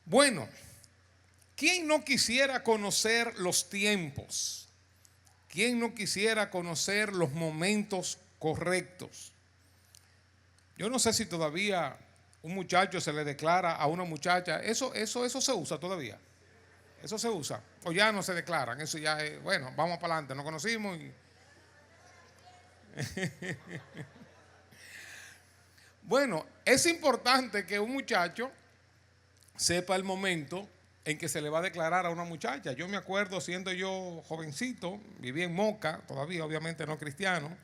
Bueno, ¿quién no quisiera conocer los tiempos? ¿Quién no quisiera conocer los momentos correctos? Yo no sé si todavía un muchacho se le declara a una muchacha. Eso se usa todavía. Eso se usa. O ya no se declaran. Eso ya es, bueno, vamos para adelante. Nos conocimos y... Bueno, es importante que un muchacho sepa el momento en que se le va a declarar a una muchacha. Yo me acuerdo, siendo yo jovencito, vivía en Moca, todavía obviamente no cristiano,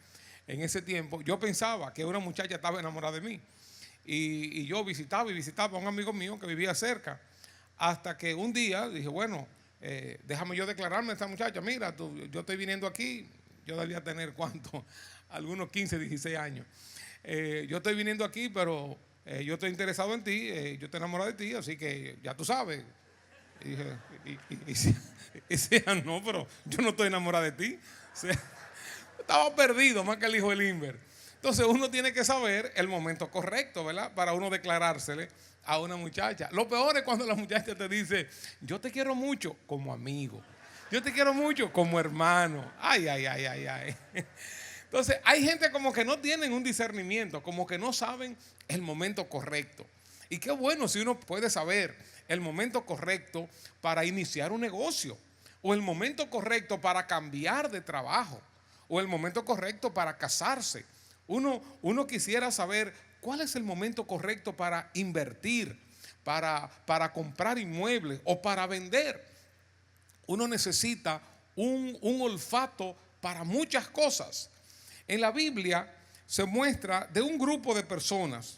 en ese tiempo, yo pensaba que una muchacha estaba enamorada de mí. Y yo visitaba y visitaba a un amigo mío que vivía cerca, hasta que un día dije, bueno, déjame yo declararme a esta muchacha. Mira, yo estoy viniendo aquí, yo debía tener cuánto, algunos 15, 16 años. Yo estoy viniendo aquí, pero yo estoy interesado en ti, yo estoy enamorado de ti, así que ya tú sabes. Y dije, y decía, no, pero yo no estoy enamorado de ti. O sea, estaba perdido más que el hijo del Inver. Entonces uno tiene que saber el momento correcto, ¿verdad? Para uno declarársele a una muchacha. Lo peor es cuando la muchacha te dice, yo te quiero mucho como amigo. Yo te quiero mucho como hermano. Ay, ay, ay, ay, ay. Entonces hay gente como que no tienen un discernimiento, como que no saben el momento correcto. Y qué bueno si uno puede saber el momento correcto para iniciar un negocio, o el momento correcto para cambiar de trabajo, o el momento correcto para casarse. Uno quisiera saber cuál es el momento correcto para invertir, para comprar inmuebles o para vender. Uno necesita un olfato para muchas cosas. En la Biblia se muestra de un grupo de personas,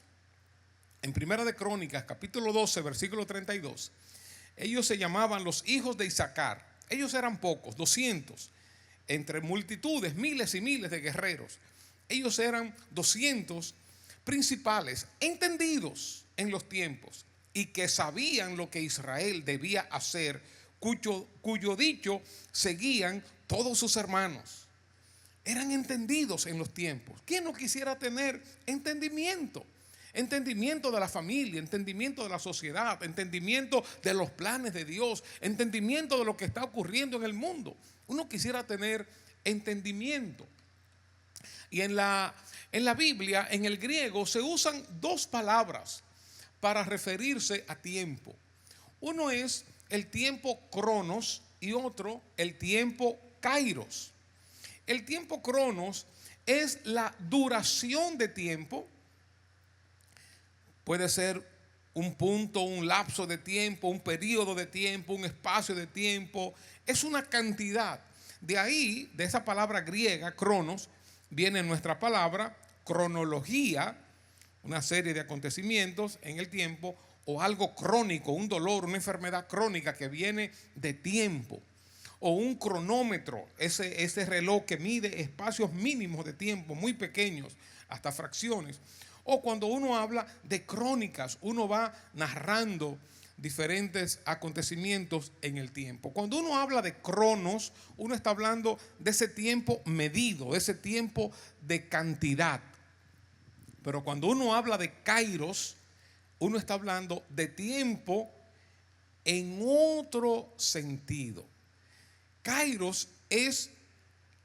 en Primera de Crónicas, capítulo 12, versículo 32, ellos se llamaban los hijos de Isaacar. Ellos eran pocos, 200, entre multitudes, miles y miles de guerreros. Ellos eran 200 principales, entendidos en los tiempos y que sabían lo que Israel debía hacer, cuyo dicho seguían todos sus hermanos. Eran entendidos en los tiempos. ¿Quién no quisiera tener entendimiento? Entendimiento de la familia, entendimiento de la sociedad, entendimiento de los planes de Dios, entendimiento de lo que está ocurriendo en el mundo. Uno quisiera tener entendimiento. Y en la Biblia, en el griego, se usan dos palabras para referirse a tiempo. Uno es el tiempo cronos y otro el tiempo kairos. El tiempo cronos es la duración de tiempo. Puede ser un punto, un lapso de tiempo, un periodo de tiempo, un espacio de tiempo. Es una cantidad. De ahí, de esa palabra griega, cronos, viene nuestra palabra cronología, una serie de acontecimientos en el tiempo, o algo crónico, un dolor, una enfermedad crónica que viene de tiempo. O un cronómetro, ese reloj que mide espacios mínimos de tiempo, muy pequeños, hasta fracciones. O cuando uno habla de crónicas, uno va narrando diferentes acontecimientos en el tiempo. Cuando uno habla de cronos, uno está hablando de ese tiempo medido, de ese tiempo de cantidad. Pero cuando uno habla de kairos, uno está hablando de tiempo en otro sentido. Kairos es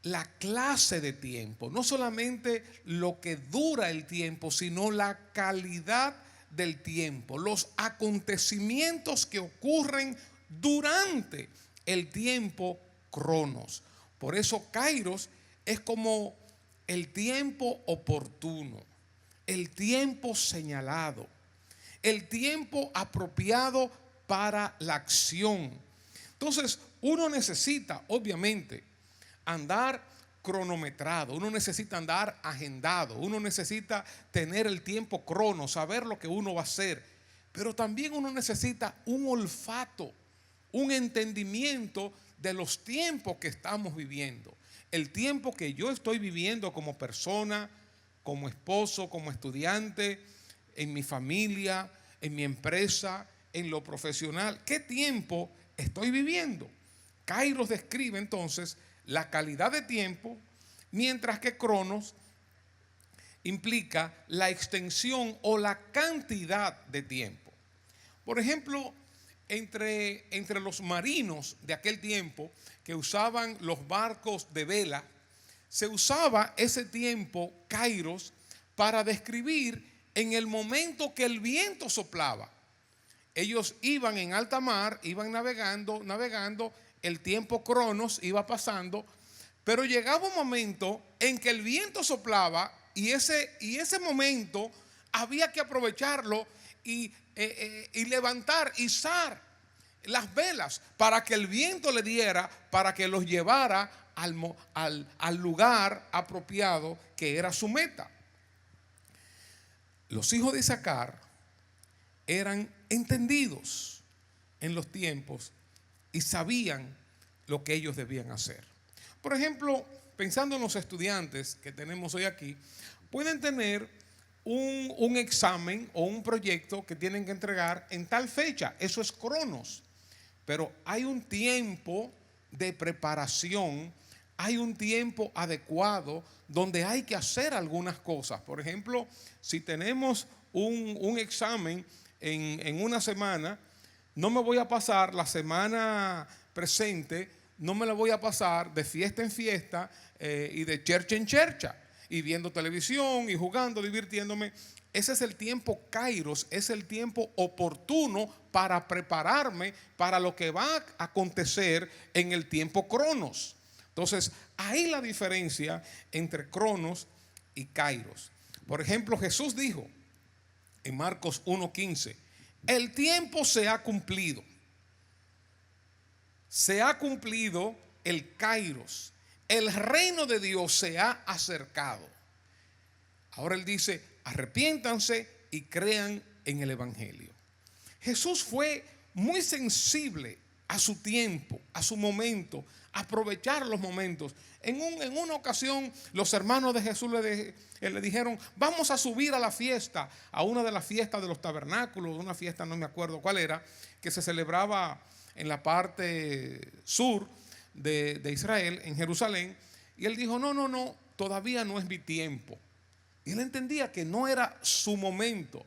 la clase de tiempo, no solamente lo que dura el tiempo, sino la calidad del tiempo, los acontecimientos que ocurren durante el tiempo cronos. Por eso kairos es como el tiempo oportuno, el tiempo señalado, el tiempo apropiado para la acción. Entonces, uno necesita, obviamente, andar cronometrado, uno necesita andar agendado, uno necesita tener el tiempo crono, saber lo que uno va a hacer, pero también uno necesita un olfato, un entendimiento de los tiempos que estamos viviendo, el tiempo que yo estoy viviendo como persona, como esposo, como estudiante, en mi familia, en mi empresa, en lo profesional. ¿Qué tiempo estoy viviendo? Kairos describe entonces la calidad de tiempo, mientras que cronos implica la extensión o la cantidad de tiempo. Por ejemplo, entre los marinos de aquel tiempo que usaban los barcos de vela, se usaba ese tiempo, kairos, para describir en el momento que el viento soplaba. Ellos iban en alta mar, iban navegando, el tiempo cronos iba pasando, pero llegaba un momento en que el viento soplaba y ese momento había que aprovecharlo y levantar, izar las velas para que el viento le diera, para que los llevara al lugar apropiado que era su meta. Los hijos de Isaacar eran entendidos en los tiempos y sabían lo que ellos debían hacer. Por ejemplo, pensando en los estudiantes que tenemos hoy aquí, pueden tener un examen o un proyecto que tienen que entregar en tal fecha. Eso es cronos. Pero hay un tiempo de preparación, hay un tiempo adecuado donde hay que hacer algunas cosas. Por ejemplo, si tenemos un examen en una semana, no me voy a pasar la semana presente, no me la voy a pasar de fiesta en fiesta y de chercha en chercha, y viendo televisión y jugando, divirtiéndome. Ese es el tiempo kairos, es el tiempo oportuno para prepararme para lo que va a acontecer en el tiempo cronos. Entonces, ahí la diferencia entre cronos y kairos. Por ejemplo, Jesús dijo en Marcos 1:15, el tiempo se ha cumplido. Se ha cumplido el kairos. El reino de Dios se ha acercado. Ahora él dice, arrepiéntanse y crean en el evangelio. Jesús fue muy sensible a su tiempo, a su momento, aprovechar los momentos. En una ocasión los hermanos de Jesús le dijeron, vamos a subir a la fiesta, a una de las fiestas de los tabernáculos, una fiesta no me acuerdo cuál era, que se celebraba en la parte sur de Israel, en Jerusalén. Y él dijo, no, todavía no es mi tiempo. Y él entendía que no era su momento.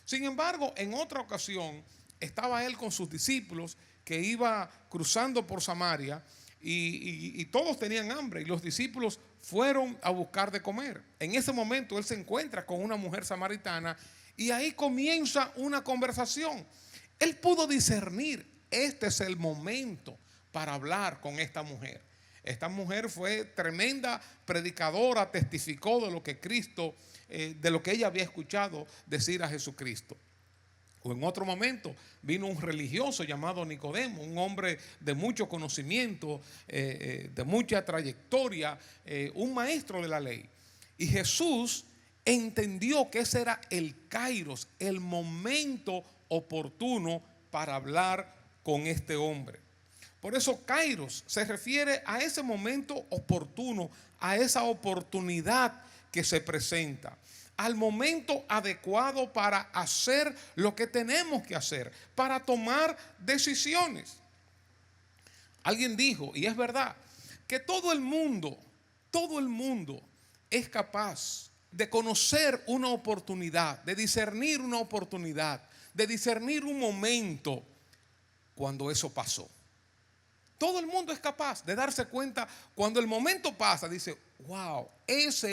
Sin embargo, en otra ocasión estaba él con sus discípulos que iba cruzando por Samaria y todos tenían hambre y los discípulos fueron a buscar de comer. En ese momento él se encuentra con una mujer samaritana y ahí comienza una conversación. Él pudo discernir, este es el momento para hablar con esta mujer. Esta mujer fue tremenda predicadora, testificó de lo que Cristo, de lo que ella había escuchado decir a Jesucristo. O en otro momento vino un religioso llamado Nicodemo, un hombre de mucho conocimiento, de mucha trayectoria, un maestro de la ley. Y Jesús entendió que ese era el kairos, el momento oportuno para hablar con este hombre. Por eso kairos se refiere a ese momento oportuno, a esa oportunidad que se presenta, al momento adecuado para hacer lo que tenemos que hacer, para tomar decisiones. Alguien dijo, y es verdad, que todo el mundo es capaz de conocer una oportunidad, de discernir una oportunidad, de discernir un momento cuando eso pasó. Todo el mundo es capaz de darse cuenta cuando el momento pasa, dice, wow, esa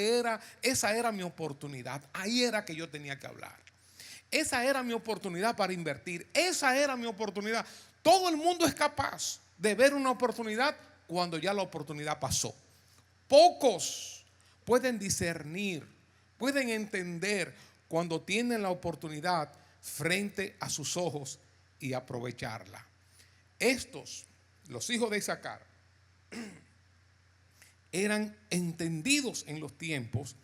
era mi oportunidad, ahí era que yo tenía que hablar. Esa era mi oportunidad para invertir, esa era mi oportunidad. Todo el mundo es capaz de ver una oportunidad cuando ya la oportunidad pasó. Pocos pueden discernir, pueden entender cuando tienen la oportunidad frente a sus ojos y aprovecharla. Estos, los hijos de Isaacar, eran entendidos en los tiempos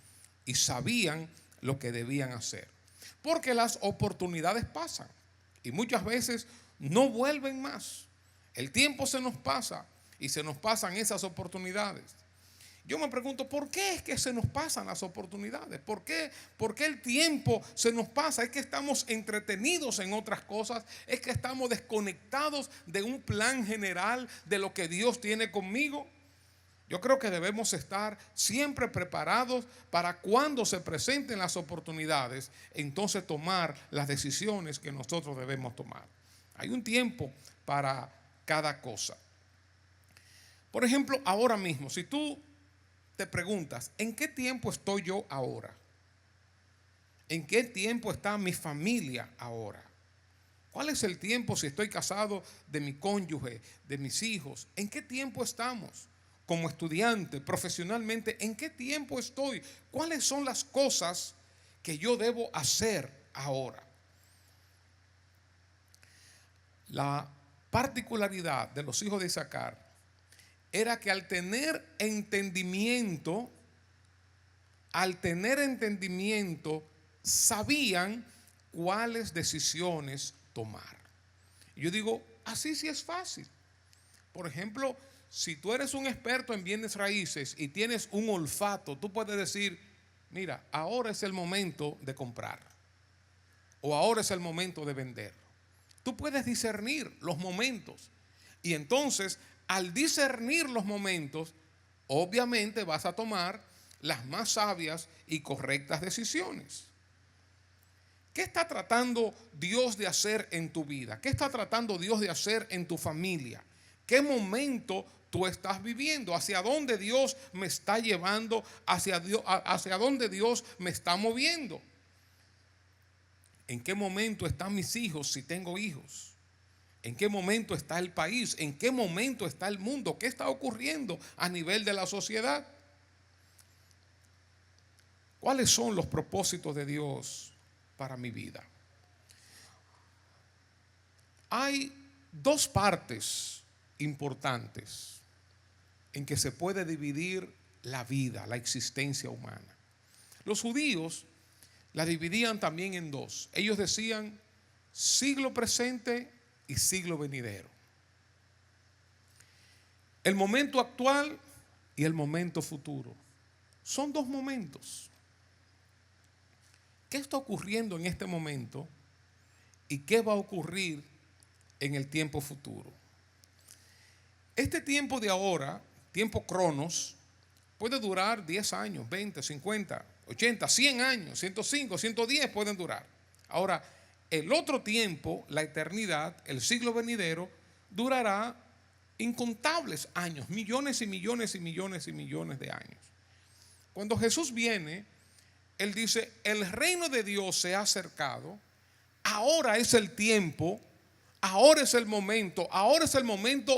y sabían lo que debían hacer. Porque las oportunidades pasan y muchas veces no vuelven más. El tiempo se nos pasa y se nos pasan esas oportunidades. Yo me pregunto, ¿por qué es que se nos pasan las oportunidades? ¿Por qué el tiempo se nos pasa? ¿Es que estamos entretenidos en otras cosas? ¿Es que estamos desconectados de un plan general de lo que Dios tiene conmigo? Yo creo que debemos estar siempre preparados para cuando se presenten las oportunidades, entonces tomar las decisiones que nosotros debemos tomar. Hay un tiempo para cada cosa. Por ejemplo, ahora mismo, si tú te preguntas, ¿en qué tiempo estoy yo ahora? ¿En qué tiempo está mi familia ahora? ¿Cuál es el tiempo si estoy casado de mi cónyuge, de mis hijos? ¿En qué tiempo estamos? Como estudiante, profesionalmente, ¿en qué tiempo estoy? ¿Cuáles son las cosas que yo debo hacer ahora? La particularidad de los hijos de Isaacar era que al tener entendimiento, sabían cuáles decisiones tomar. Yo digo, así sí es fácil. Por ejemplo, si tú eres un experto en bienes raíces y tienes un olfato, tú puedes decir, mira, ahora es el momento de comprar o ahora es el momento de vender. Tú puedes discernir los momentos y entonces al discernir los momentos, obviamente vas a tomar las más sabias y correctas decisiones. ¿Qué está tratando Dios de hacer en tu vida? ¿Qué está tratando Dios de hacer en tu familia? ¿Qué momento tú estás viviendo? ¿Hacia dónde Dios me está llevando? ¿Hacia dónde Dios me está moviendo? ¿En qué momento están mis hijos si tengo hijos? ¿En qué momento está el país? ¿En qué momento está el mundo? ¿Qué está ocurriendo a nivel de la sociedad? ¿Cuáles son los propósitos de Dios para mi vida? Hay dos partes importantes en que se puede dividir la vida, la existencia humana. Los judíos la dividían también en dos. Ellos decían siglo presente y siglo venidero. El momento actual y el momento futuro. Son dos momentos. ¿Qué está ocurriendo en este momento y qué va a ocurrir en el tiempo futuro? Este tiempo de ahora, tiempo cronos, puede durar 10 años, 20, 50, 80, 100 años, 105, 110 pueden durar. Ahora, el otro tiempo, la eternidad, el siglo venidero, durará incontables años, millones y millones y millones y millones de años. Cuando Jesús viene, Él dice, el reino de Dios se ha acercado, ahora es el tiempo, ahora es el momento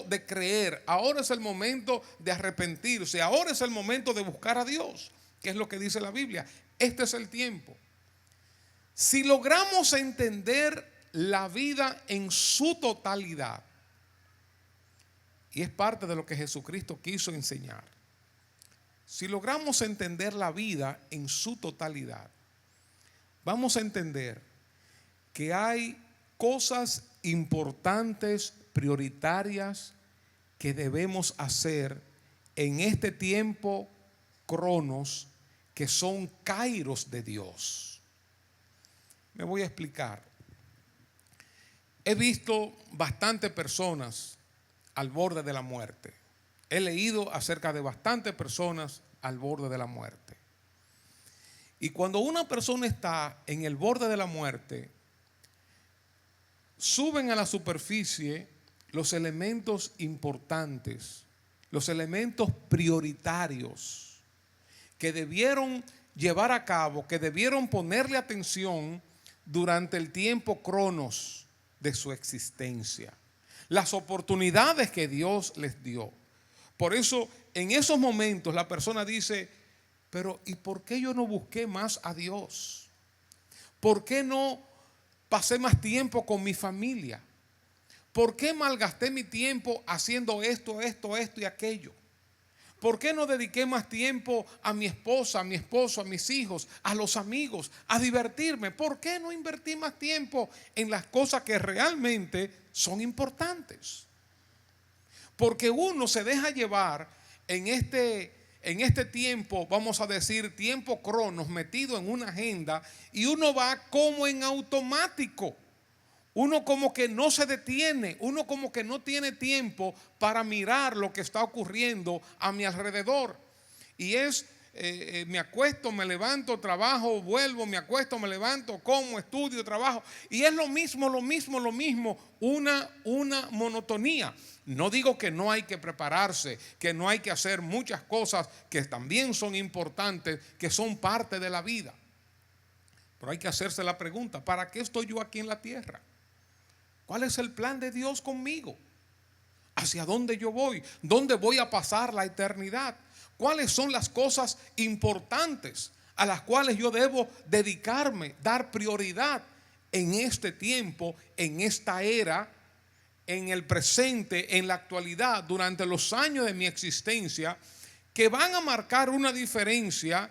de creer, ahora es el momento de arrepentirse, ahora es el momento de buscar a Dios, que es lo que dice la Biblia. Este es el tiempo. Si logramos entender la vida en su totalidad, y es parte de lo que Jesucristo quiso enseñar, si logramos entender la vida en su totalidad, vamos a entender que hay cosas importantes, prioritarias, que debemos hacer en este tiempo cronos, que son kairos de Dios. Me voy a explicar. He visto bastantes personas al borde de la muerte. He leído acerca de bastantes personas al borde de la muerte. Y cuando una persona está en el borde de la muerte, suben a la superficie los elementos importantes, los elementos prioritarios que debieron llevar a cabo, que debieron ponerle atención durante el tiempo cronos de su existencia. Las oportunidades que Dios les dio. Por eso, en esos momentos la persona dice, pero ¿y por qué yo no busqué más a Dios? ¿Por qué no pasé más tiempo con mi familia? ¿Por qué malgasté mi tiempo haciendo esto y aquello? ¿Por qué no dediqué más tiempo a mi esposa, a mi esposo, a mis hijos, a los amigos, a divertirme? ¿Por qué no invertí más tiempo en las cosas que realmente son importantes? Porque uno se deja llevar en este tiempo, vamos a decir, tiempo cronos, metido en una agenda, y uno va como en automático. Uno como que no se detiene, uno como que no tiene tiempo para mirar lo que está ocurriendo a mi alrededor. Y es me acuesto, me levanto, trabajo, vuelvo, me acuesto, me levanto, como, estudio, trabajo. Y es lo mismo, una monotonía. No digo que no hay que prepararse, que no hay que hacer muchas cosas que también son importantes, que son parte de la vida. Pero hay que hacerse la pregunta, ¿para qué estoy yo aquí en la tierra? ¿Cuál es el plan de Dios conmigo? ¿Hacia dónde yo voy? ¿Dónde voy a pasar la eternidad? ¿Cuáles son las cosas importantes a las cuales yo debo dedicarme, dar prioridad en este tiempo, en esta era, en el presente, en la actualidad, durante los años de mi existencia, que van a marcar una diferencia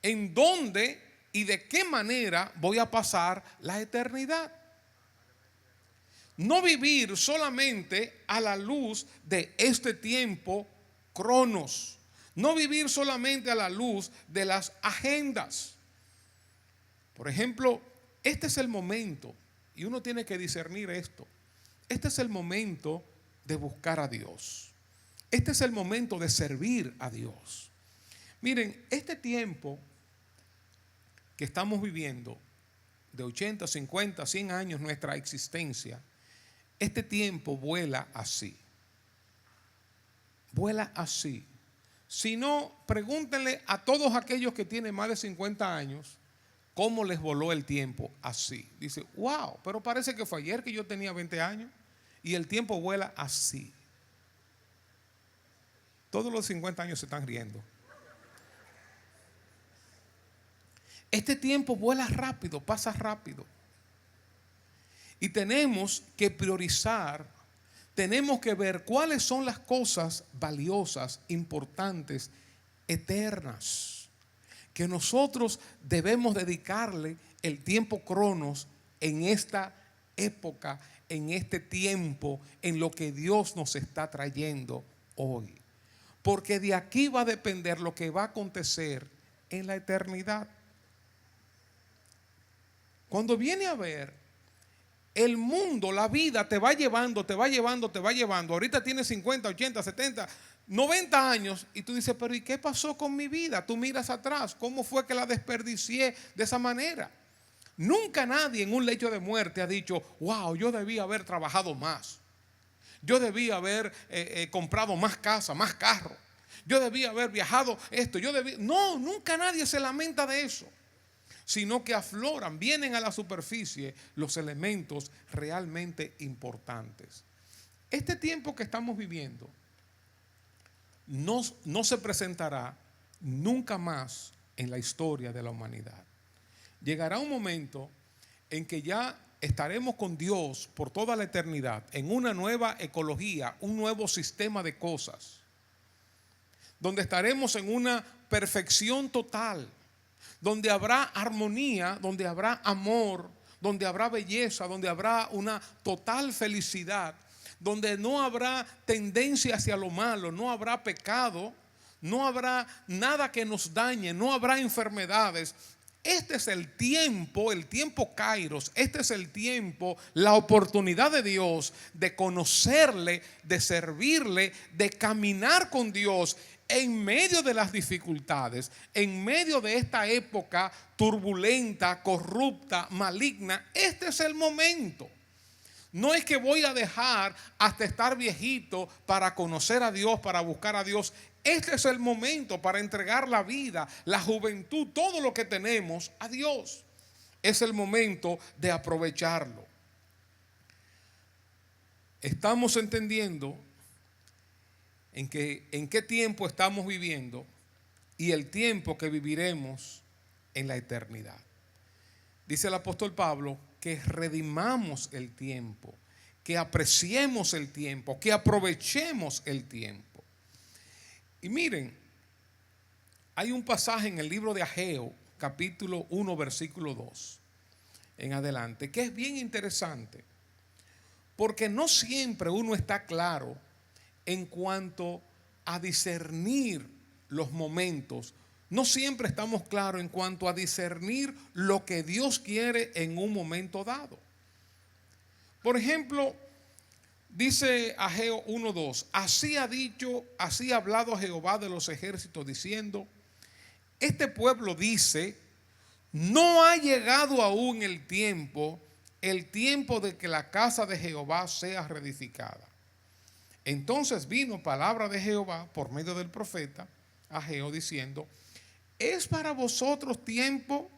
en dónde y de qué manera voy a pasar la eternidad? No vivir solamente a la luz de este tiempo cronos. No vivir solamente a la luz de las agendas. Por ejemplo, este es el momento, y uno tiene que discernir esto. Este es el momento de buscar a Dios. Este es el momento de servir a Dios. Miren, este tiempo que estamos viviendo, de 80, 50, 100 años nuestra existencia, este tiempo vuela así. Vuela así. Si no, pregúntenle a todos aquellos que tienen más de 50 años cómo les voló el tiempo así. Dice, wow, pero parece que fue ayer que yo tenía 20 años y el tiempo vuela así. Todos los 50 años se están riendo. Este tiempo vuela rápido, pasa rápido. Y tenemos que priorizar, tenemos que ver cuáles son las cosas valiosas, importantes, eternas, que nosotros debemos dedicarle el tiempo cronos en esta época, en este tiempo, en lo que Dios nos está trayendo hoy. Porque de aquí va a depender lo que va a acontecer en la eternidad. Cuando viene a ver, el mundo, la vida te va llevando, te va llevando, te va llevando. Ahorita tienes 50, 80, 70, 90 años y tú dices, pero ¿y qué pasó con mi vida? Tú miras atrás, ¿cómo fue que la desperdicié de esa manera? Nunca nadie en un lecho de muerte ha dicho, wow, yo debía haber trabajado más. Yo debía haber comprado más casa, más carro. Yo debía haber viajado esto. No, nunca nadie se lamenta de eso, sino que afloran, vienen a la superficie los elementos realmente importantes. Este tiempo que estamos viviendo no se presentará nunca más en la historia de la humanidad. Llegará un momento en que ya estaremos con Dios por toda la eternidad, en una nueva ecología, un nuevo sistema de cosas, donde estaremos en una perfección total, donde habrá armonía, donde habrá amor, donde habrá belleza, donde habrá una total felicidad, donde no habrá tendencia hacia lo malo, no habrá pecado, no habrá nada que nos dañe, no habrá enfermedades. Este es el tiempo Kairos, este es el tiempo, la oportunidad de Dios de conocerle, de servirle, de caminar con Dios en medio de las dificultades, en medio de esta época turbulenta, corrupta, maligna. Este es el momento. No es que voy a dejar hasta estar viejito para conocer a Dios, para buscar a Dios. Este es el momento para entregar la vida, la juventud, todo lo que tenemos a Dios. Es el momento de aprovecharlo. Estamos entendiendo en qué tiempo estamos viviendo y el tiempo que viviremos en la eternidad. Dice el apóstol Pablo que redimamos el tiempo, que apreciemos el tiempo, que aprovechemos el tiempo. Y miren, hay un pasaje en el libro de Ageo, capítulo 1, versículo 2, en adelante, que es bien interesante, porque no siempre uno está claro en cuanto a discernir los momentos. No siempre estamos claros en cuanto a discernir lo que Dios quiere en un momento dado. Por ejemplo, dice Ageo 1:2, así ha dicho, así ha hablado Jehová de los ejércitos diciendo, este pueblo dice, no ha llegado aún el tiempo de que la casa de Jehová sea reedificada. Entonces vino palabra de Jehová por medio del profeta Ageo diciendo, ¿es para vosotros tiempo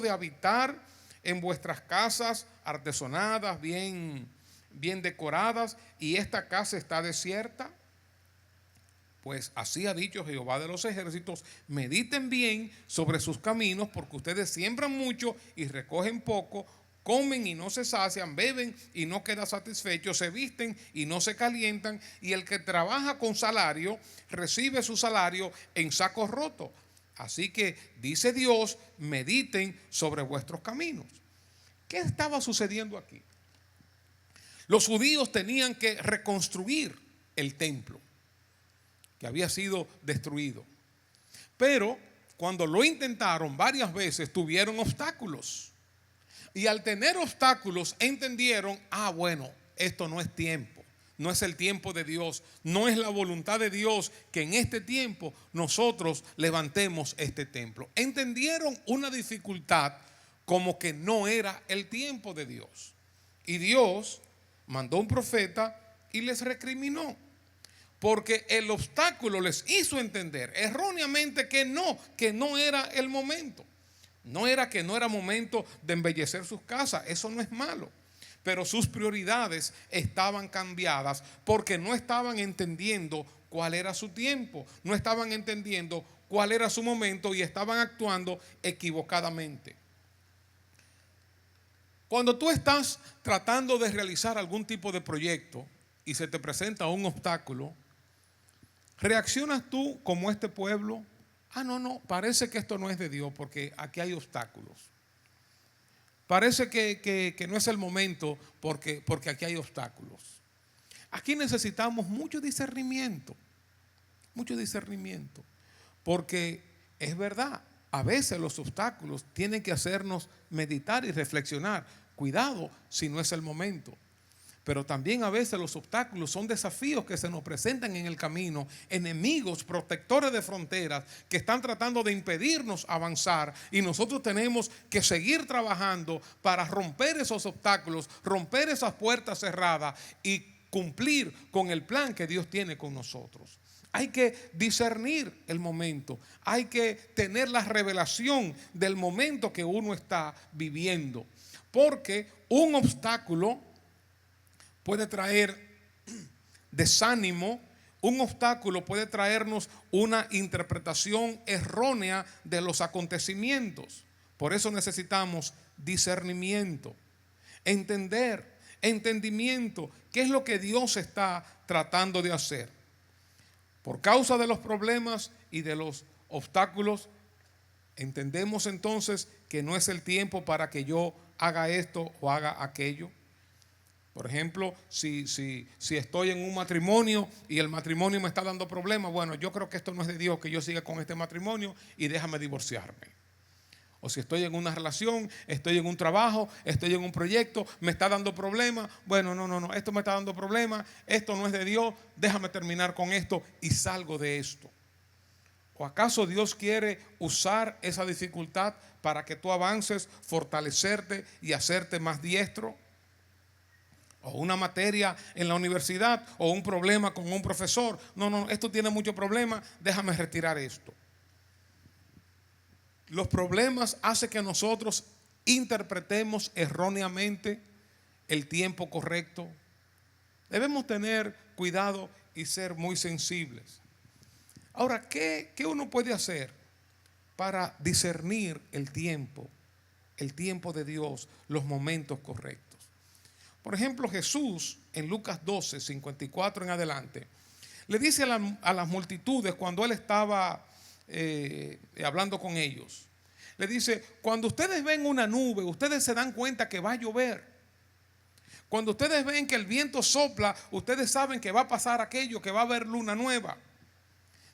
de habitar en vuestras casas artesonadas, bien decoradas, y esta casa está desierta? Pues así ha dicho Jehová de los ejércitos, mediten bien sobre sus caminos, porque ustedes siembran mucho y recogen poco, comen y no se sacian, beben y no quedan satisfechos, se visten y no se calientan, y el que trabaja con salario recibe su salario en sacos rotos. Así que, dice Dios, mediten sobre vuestros caminos. ¿Qué estaba sucediendo aquí? Los judíos tenían que reconstruir el templo que había sido destruido. Pero cuando lo intentaron varias veces tuvieron obstáculos. Y al tener obstáculos entendieron, bueno, esto no es tiempo, no es el tiempo de Dios, no es la voluntad de Dios que en este tiempo nosotros levantemos este templo. Entendieron una dificultad como que no era el tiempo de Dios. Y Dios mandó un profeta y les recriminó. Porque el obstáculo les hizo entender erróneamente que no era el momento. No era que no era momento de embellecer sus casas, eso no es malo. Pero sus prioridades estaban cambiadas porque no estaban entendiendo cuál era su tiempo, no estaban entendiendo cuál era su momento y estaban actuando equivocadamente. Cuando tú estás tratando de realizar algún tipo de proyecto y se te presenta un obstáculo, ¿reaccionas tú como este pueblo? No, parece que esto no es de Dios porque aquí hay obstáculos. Parece que no es el momento porque aquí hay obstáculos. Aquí necesitamos mucho discernimiento, porque es verdad, a veces los obstáculos tienen que hacernos meditar y reflexionar. Cuidado si no es el momento. Pero también a veces los obstáculos son desafíos que se nos presentan en el camino, enemigos, protectores de fronteras que están tratando de impedirnos avanzar, y nosotros tenemos que seguir trabajando para romper esos obstáculos, romper esas puertas cerradas y cumplir con el plan que Dios tiene con nosotros. Hay que discernir el momento, hay que tener la revelación del momento que uno está viviendo, porque un obstáculo puede traer desánimo, un obstáculo puede traernos una interpretación errónea de los acontecimientos. Por eso necesitamos discernimiento, entendimiento, qué es lo que Dios está tratando de hacer. Por causa de los problemas y de los obstáculos, entendemos entonces que no es el tiempo para que yo haga esto o haga aquello. Por ejemplo, si estoy en un matrimonio y el matrimonio me está dando problemas, bueno, yo creo que esto no es de Dios, que yo siga con este matrimonio y déjame divorciarme. O si estoy en una relación, estoy en un trabajo, estoy en un proyecto, me está dando problemas, bueno, no, esto me está dando problemas, esto no es de Dios, déjame terminar con esto y salgo de esto. ¿O acaso Dios quiere usar esa dificultad para que tú avances, fortalecerte y hacerte más diestro? O una materia en la universidad, o un problema con un profesor. No, esto tiene mucho problema, déjame retirar esto. Los problemas hacen que nosotros interpretemos erróneamente el tiempo correcto. Debemos tener cuidado y ser muy sensibles. Ahora, ¿qué uno puede hacer para discernir el tiempo de Dios, los momentos correctos? Por ejemplo, Jesús en Lucas 12, 54 en adelante, le dice a las multitudes cuando Él estaba hablando con ellos, le dice, cuando ustedes ven una nube, ustedes se dan cuenta que va a llover. Cuando ustedes ven que el viento sopla, ustedes saben que va a pasar aquello, que va a haber luna nueva.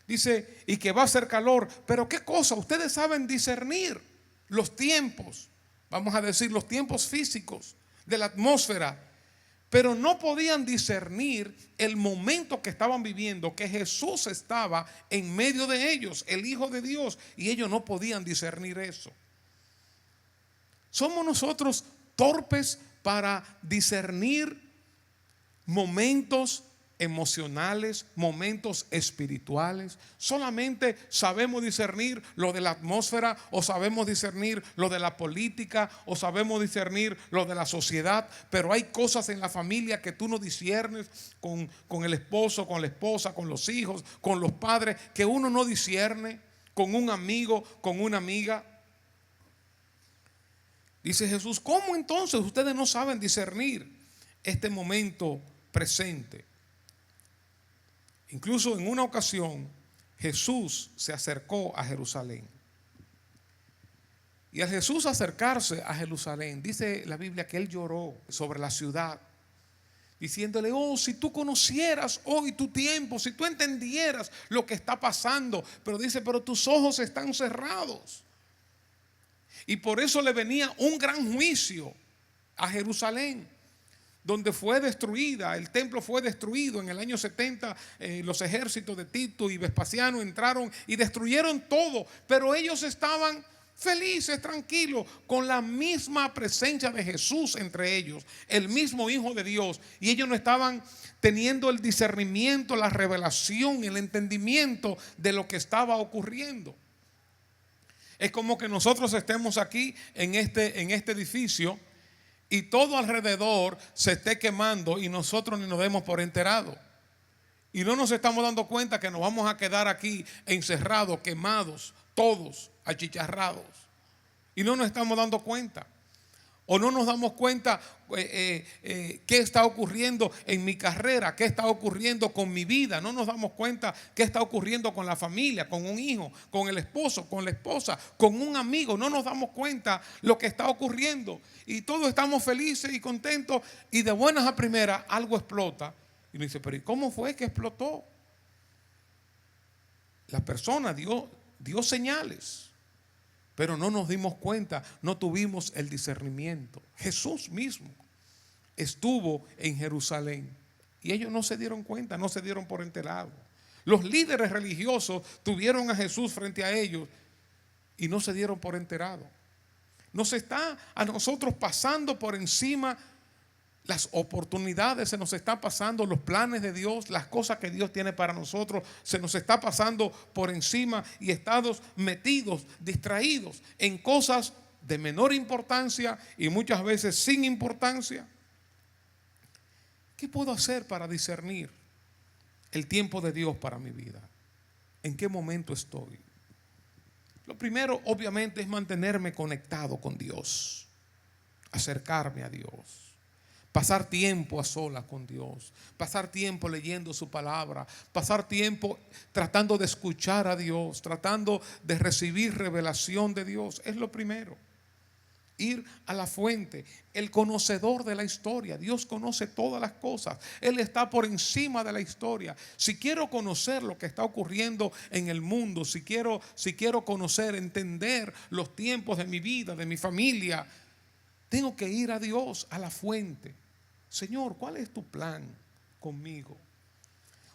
Dice, y que va a hacer calor. Pero ¿qué cosa? Ustedes saben discernir los tiempos, vamos a decir los tiempos físicos de la atmósfera, pero no podían discernir el momento que estaban viviendo, que Jesús estaba en medio de ellos, el Hijo de Dios, y ellos no podían discernir eso. Somos nosotros torpes para discernir momentos emocionales, momentos espirituales. Solamente sabemos discernir lo de la atmósfera, o sabemos discernir lo de la política, o sabemos discernir lo de la sociedad, pero hay cosas en la familia que tú no disciernes con el esposo, con la esposa, con los hijos, con los padres, que uno no discierne, con un amigo, con una amiga. Dice Jesús, ¿cómo entonces ustedes no saben discernir este momento presente? Incluso en una ocasión Jesús se acercó a Jerusalén. Y al Jesús acercarse a Jerusalén, dice la Biblia que él lloró sobre la ciudad, diciéndole, oh, si tú conocieras hoy tu tiempo, si tú entendieras lo que está pasando. Pero dice, pero tus ojos están cerrados. Y por eso le venía un gran juicio a Jerusalén, donde fue destruida, el templo fue destruido en el año 70. Los ejércitos de Tito y Vespasiano entraron y destruyeron todo, pero ellos estaban felices, tranquilos, con la misma presencia de Jesús entre ellos, el mismo Hijo de Dios, y ellos no estaban teniendo el discernimiento, la revelación, el entendimiento de lo que estaba ocurriendo. Es como que nosotros estemos aquí en este edificio y todo alrededor se esté quemando y nosotros ni nos demos por enterados. Y no nos estamos dando cuenta que nos vamos a quedar aquí encerrados, quemados, todos achicharrados. Y no nos estamos dando cuenta. O no nos damos cuenta qué está ocurriendo en mi carrera, qué está ocurriendo con mi vida. No nos damos cuenta qué está ocurriendo con la familia, con un hijo, con el esposo, con la esposa, con un amigo. No nos damos cuenta lo que está ocurriendo. Y todos estamos felices y contentos. Y de buenas a primeras algo explota. Y uno dice, pero ¿y cómo fue que explotó? La persona dio señales, pero no nos dimos cuenta, no tuvimos el discernimiento. Jesús mismo estuvo en Jerusalén y ellos no se dieron cuenta, no se dieron por enterados. Los líderes religiosos tuvieron a Jesús frente a ellos y no se dieron por enterados. Nos está a nosotros pasando por encima las oportunidades, se nos están pasando los planes de Dios, las cosas que Dios tiene para nosotros, se nos está pasando por encima y estamos metidos, distraídos en cosas de menor importancia y muchas veces sin importancia. ¿Qué puedo hacer para discernir el tiempo de Dios para mi vida? ¿En qué momento estoy? Lo primero, obviamente, es mantenerme conectado con Dios, acercarme a Dios. Pasar tiempo a solas con Dios, pasar tiempo leyendo su palabra, pasar tiempo tratando de escuchar a Dios, tratando de recibir revelación de Dios. Es lo primero. Ir a la fuente, el conocedor de la historia. Dios conoce todas las cosas. Él está por encima de la historia. Si quiero conocer lo que está ocurriendo en el mundo, si quiero conocer, entender los tiempos de mi vida, de mi familia, tengo que ir a Dios, a la fuente. Señor, ¿cuál es tu plan conmigo?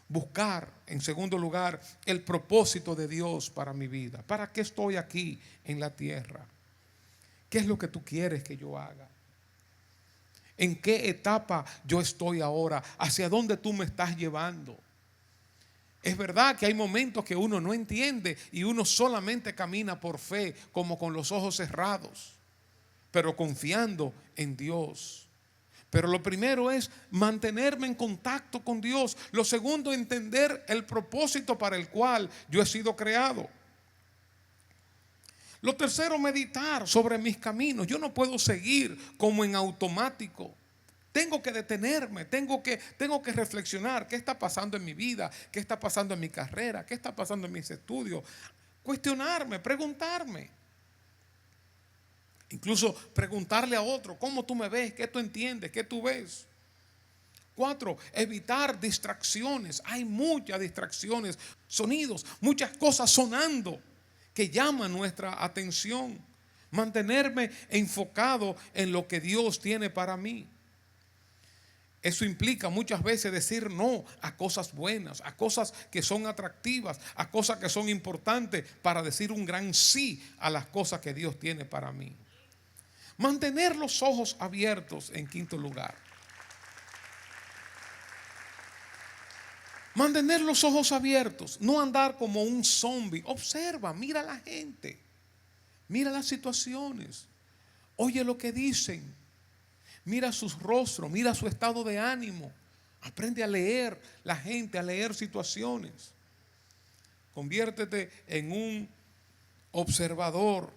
Buscar, en segundo lugar, el propósito de Dios para mi vida. ¿Para qué estoy aquí en la tierra? ¿Qué es lo que tú quieres que yo haga? ¿En qué etapa yo estoy ahora? ¿Hacia dónde tú me estás llevando? Es verdad que hay momentos que uno no entiende y uno solamente camina por fe, como con los ojos cerrados, pero confiando en Dios. Pero lo primero es mantenerme en contacto con Dios. Lo segundo, entender el propósito para el cual yo he sido creado. Lo tercero, meditar sobre mis caminos. Yo no puedo seguir como en automático. Tengo que detenerme, tengo que reflexionar qué está pasando en mi vida, qué está pasando en mi carrera, qué está pasando en mis estudios. Cuestionarme, preguntarme. Incluso preguntarle a otro, ¿cómo tú me ves? ¿Qué tú entiendes? ¿Qué tú ves? 4, evitar distracciones. Hay muchas distracciones, sonidos, muchas cosas sonando que llaman nuestra atención. Mantenerme enfocado en lo que Dios tiene para mí. Eso implica muchas veces decir no a cosas buenas, a cosas que son atractivas, a cosas que son importantes, para decir un gran sí a las cosas que Dios tiene para mí. Mantener los ojos abiertos, en quinto lugar. Mantener los ojos abiertos, no andar como un zombie. Observa, mira a la gente, mira las situaciones, oye lo que dicen, mira sus rostros, mira su estado de ánimo. Aprende a leer la gente, a leer situaciones. Conviértete en un observador.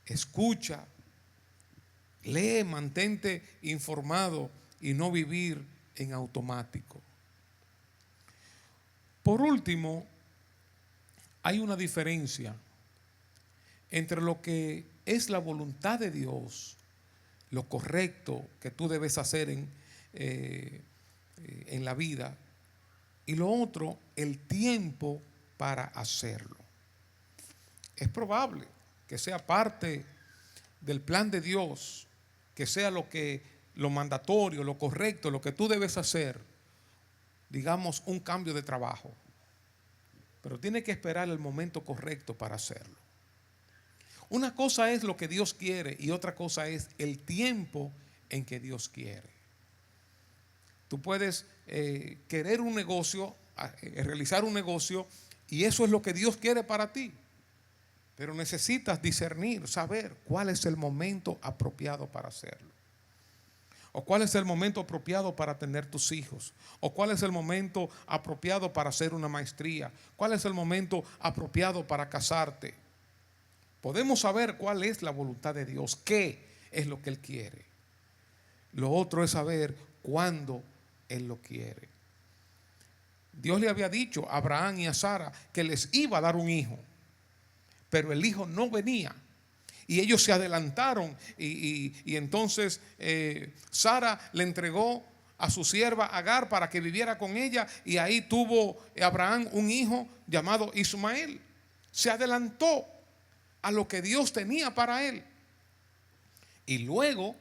Escucha, lee, mantente informado y no vivir en automático. Por último, hay una diferencia entre lo que es la voluntad de Dios, lo correcto que tú debes hacer en la vida, y lo otro, el tiempo para hacerlo. Es probable que sea parte del plan de Dios, que sea lo mandatorio, lo correcto, lo que tú debes hacer, digamos, un cambio de trabajo. Pero tiene que esperar el momento correcto para hacerlo. Una cosa es lo que Dios quiere y otra cosa es el tiempo en que Dios quiere. Tú puedes querer un negocio, realizar un negocio, y eso es lo que Dios quiere para ti. Pero necesitas discernir, saber cuál es el momento apropiado para hacerlo. O cuál es el momento apropiado para tener tus hijos. O cuál es el momento apropiado para hacer una maestría. Cuál es el momento apropiado para casarte. Podemos saber cuál es la voluntad de Dios, qué es lo que Él quiere. Lo otro es saber cuándo Él lo quiere. Dios le había dicho a Abraham y a Sara que les iba a dar un hijo, pero el hijo no venía. Y ellos se adelantaron y entonces Sara le entregó a su sierva Agar para que viviera con ella, y ahí tuvo Abraham un hijo llamado Ismael. Se adelantó a lo que Dios tenía para él. Y luego,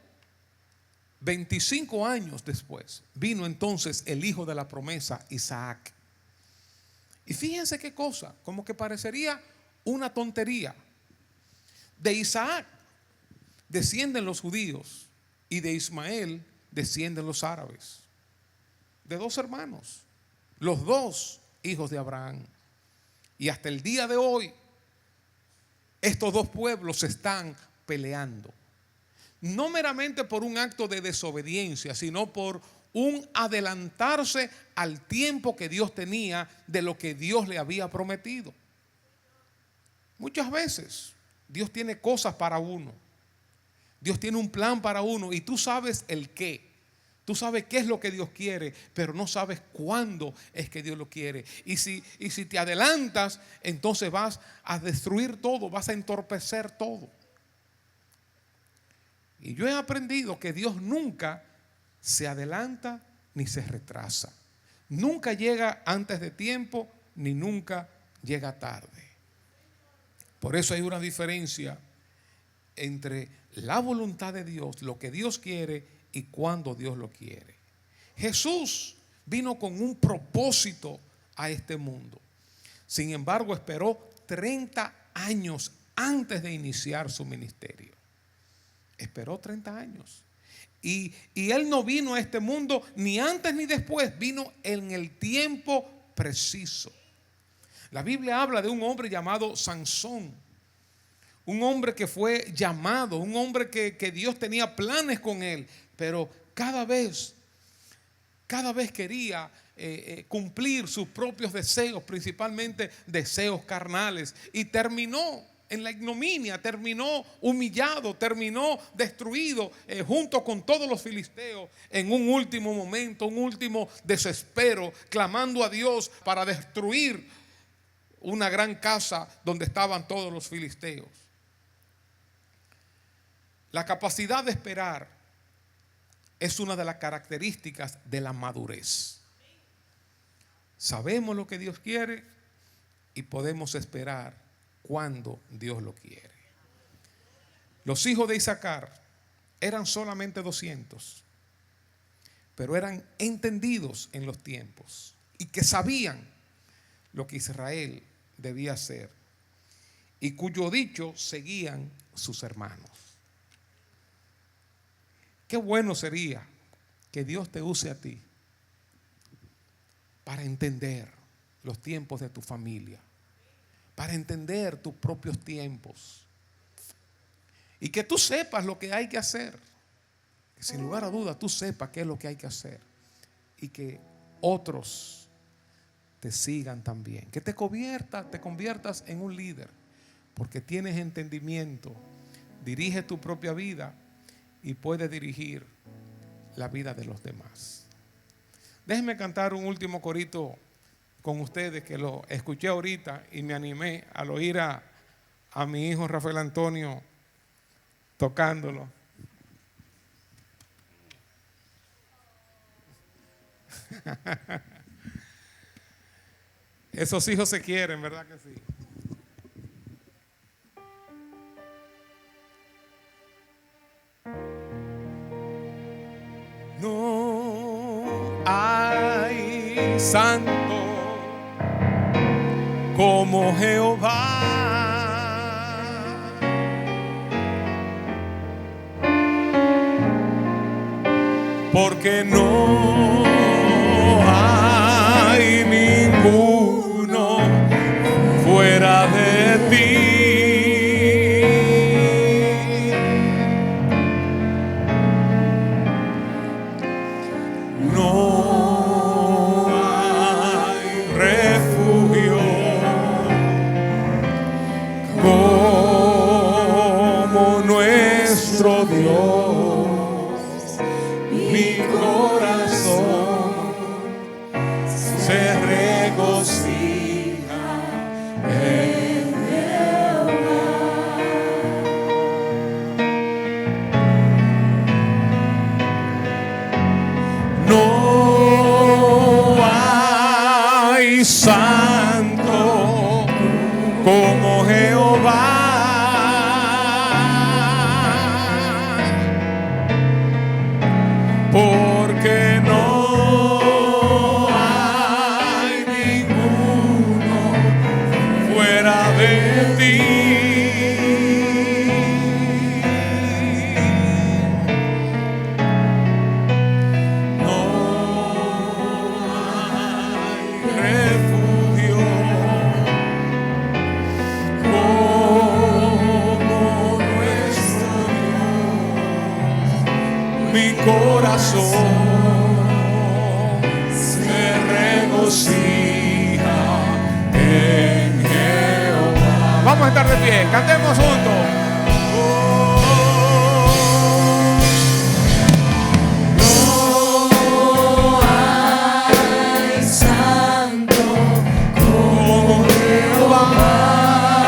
25 años después, vino entonces el hijo de la promesa, Isaac. Y fíjense qué cosa, como que parecería una tontería. De Isaac descienden los judíos y de Ismael descienden los árabes. De dos hermanos, los dos hijos de Abraham. Y hasta el día de hoy, estos dos pueblos se están peleando. No meramente por un acto de desobediencia, sino por un adelantarse al tiempo que Dios tenía de lo que Dios le había prometido. Muchas veces Dios tiene cosas para uno. Dios tiene un plan para uno y tú sabes el qué. Tú sabes qué es lo que Dios quiere, pero no sabes cuándo es que Dios lo quiere. Y si te adelantas, entonces vas a destruir todo, vas a entorpecer todo. Y yo he aprendido que Dios nunca se adelanta ni se retrasa. Nunca llega antes de tiempo, ni nunca llega tarde. Por eso hay una diferencia entre la voluntad de Dios, lo que Dios quiere y cuando Dios lo quiere. Jesús vino con un propósito a este mundo. Sin embargo, esperó 30 años antes de iniciar su ministerio. Esperó 30 años. Y Él no vino a este mundo ni antes ni después, vino en el tiempo preciso. La Biblia habla de un hombre llamado Sansón, un hombre que fue llamado, un hombre que Dios tenía planes con él, pero cada vez quería cumplir sus propios deseos, principalmente deseos carnales, y terminó en la ignominia, terminó humillado, terminó destruido junto con todos los filisteos en un último momento, un último desespero, clamando a Dios para destruir una gran casa donde estaban todos los filisteos. La capacidad de esperar es una de las características de la madurez. Sabemos lo que Dios quiere y podemos esperar cuando Dios lo quiere. Los hijos de Isaacar eran solamente 200, pero eran entendidos en los tiempos y que sabían lo que Israel debía hacer y cuyo dicho seguían sus hermanos. Qué bueno sería que Dios te use a ti para entender los tiempos de tu familia, para entender tus propios tiempos y que tú sepas lo que hay que hacer. Que sin lugar a dudas tú sepas qué es lo que hay que hacer y que otros te sigan también. Que te conviertas en un líder porque tienes entendimiento, diriges tu propia vida y puedes dirigir la vida de los demás. Déjenme cantar un último corito con ustedes que lo escuché ahorita y me animé al oír a mi hijo Rafael Antonio tocándolo. Esos hijos se quieren, ¿verdad que sí? No hay santo como Jehová, porque no hay ninguno fuera de ti. No hay refugio como nuestro Dios. Mi corazón se regocija en Jehová. No hay santo como Jehová, porque no hay ninguno fuera de ti. No hay refugio como nuestro Dios. Mi corazón se regocija en Jehová. Vamos a estar de pie, cantemos juntos. No hay santo como Jehová,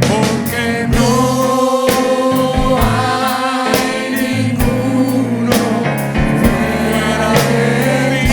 porque no hay ninguno fuera de ti.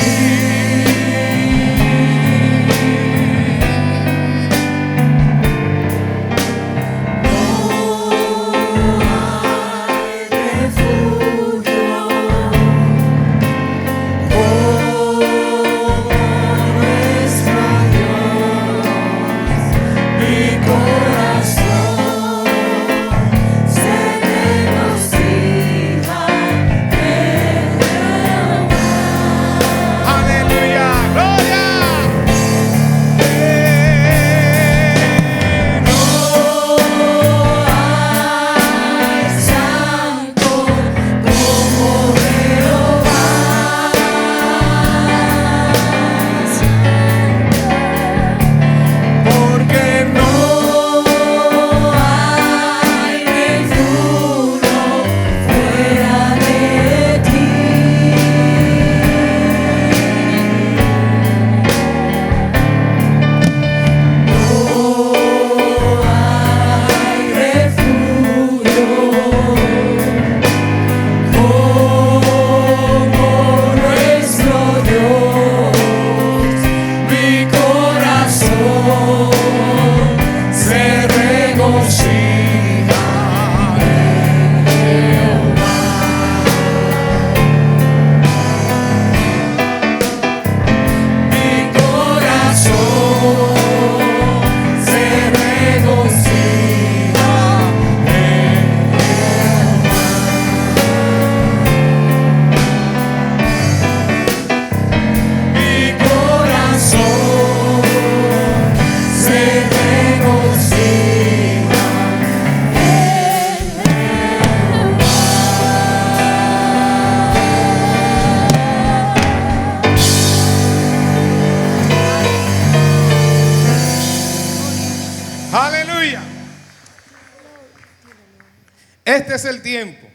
Este es el tiempo.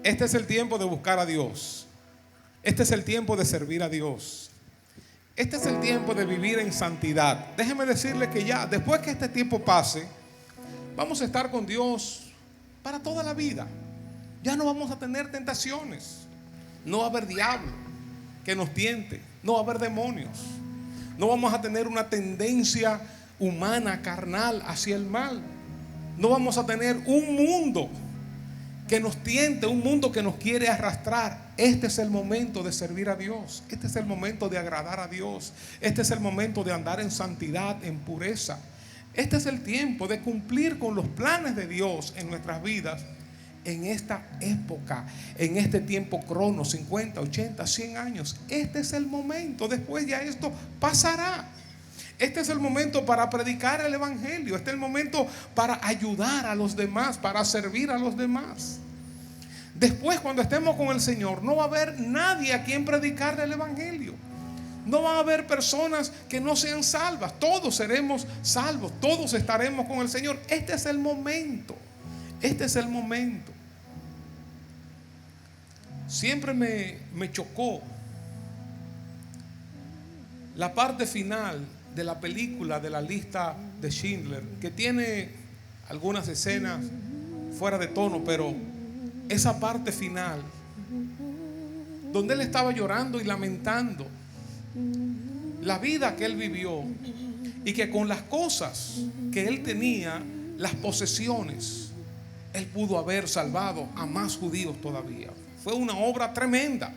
Este es el tiempo de buscar a Dios. Este es el tiempo de servir a Dios. Este es el tiempo de vivir en santidad. Déjeme decirle que ya, después que este tiempo pase, vamos a estar con Dios para toda la vida. Ya no vamos a tener tentaciones. No va a haber diablo que nos tiente. No va a haber demonios. No vamos a tener una tendencia humana, carnal, hacia el mal. No vamos a tener un mundo que nos tiente, un mundo que nos quiere arrastrar. Este es el momento de servir a Dios. Este es el momento de agradar a Dios. Este es el momento de andar en santidad, en pureza. Este es el tiempo de cumplir con los planes de Dios en nuestras vidas. En esta época, en este tiempo crono, 50, 80, 100 años. Este es el momento. Después ya esto pasará. Este es el momento para predicar el evangelio. Este es el momento para ayudar a los demás, para servir a los demás. Después, cuando estemos con el Señor, no va a haber nadie a quien predicarle el evangelio. No va a haber personas que no sean salvas. Todos seremos salvos. Todos estaremos con el Señor. Este es el momento. Este es el momento. Siempre me chocó la parte final de la película de la lista de Schindler, que tiene algunas escenas fuera de tono, pero esa parte final donde él estaba llorando y lamentando la vida que él vivió, y que con las cosas que él tenía, las posesiones, él pudo haber salvado a más judíos todavía. Fue una obra tremenda.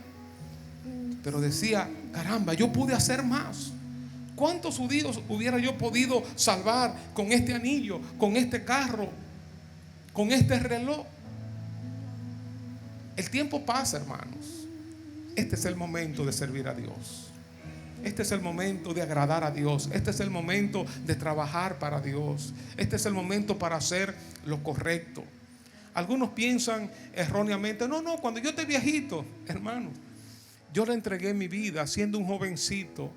Pero decía, caramba, yo pude hacer más. ¿Cuántos judíos hubiera yo podido salvar con este anillo, con este carro, con este reloj? El tiempo pasa, hermanos. Este es el momento de servir a Dios. Este es el momento de agradar a Dios. Este es el momento de trabajar para Dios. Este es el momento para hacer lo correcto. Algunos piensan erróneamente, no, cuando yo esté viejito, hermano, yo le entregué mi vida siendo un jovencito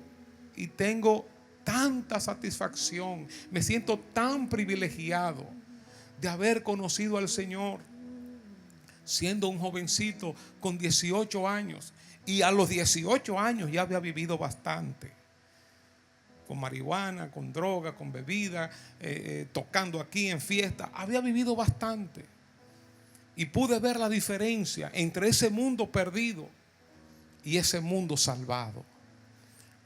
y tengo tanta satisfacción, me siento tan privilegiado de haber conocido al Señor siendo un jovencito con 18 años. Y a los 18 años ya había vivido bastante. Con marihuana, con droga, con bebida, tocando aquí en fiesta. Había vivido bastante. Y pude ver la diferencia entre ese mundo perdido y ese mundo salvado.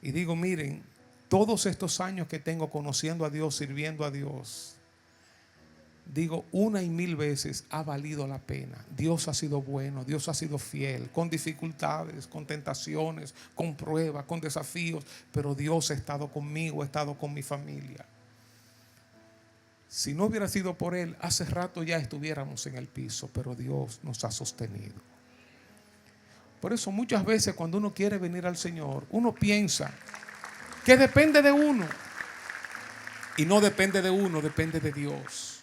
Y digo, miren, todos estos años que tengo conociendo a Dios, sirviendo a Dios, digo, una y mil veces ha valido la pena. Dios ha sido bueno, Dios ha sido fiel, con dificultades, con tentaciones, con pruebas, con desafíos, pero Dios ha estado conmigo, ha estado con mi familia. Si no hubiera sido por Él, hace rato ya estuviéramos en el piso, pero Dios nos ha sostenido. Por eso muchas veces cuando uno quiere venir al Señor, uno piensa que depende de uno. Y no depende de uno, depende de Dios.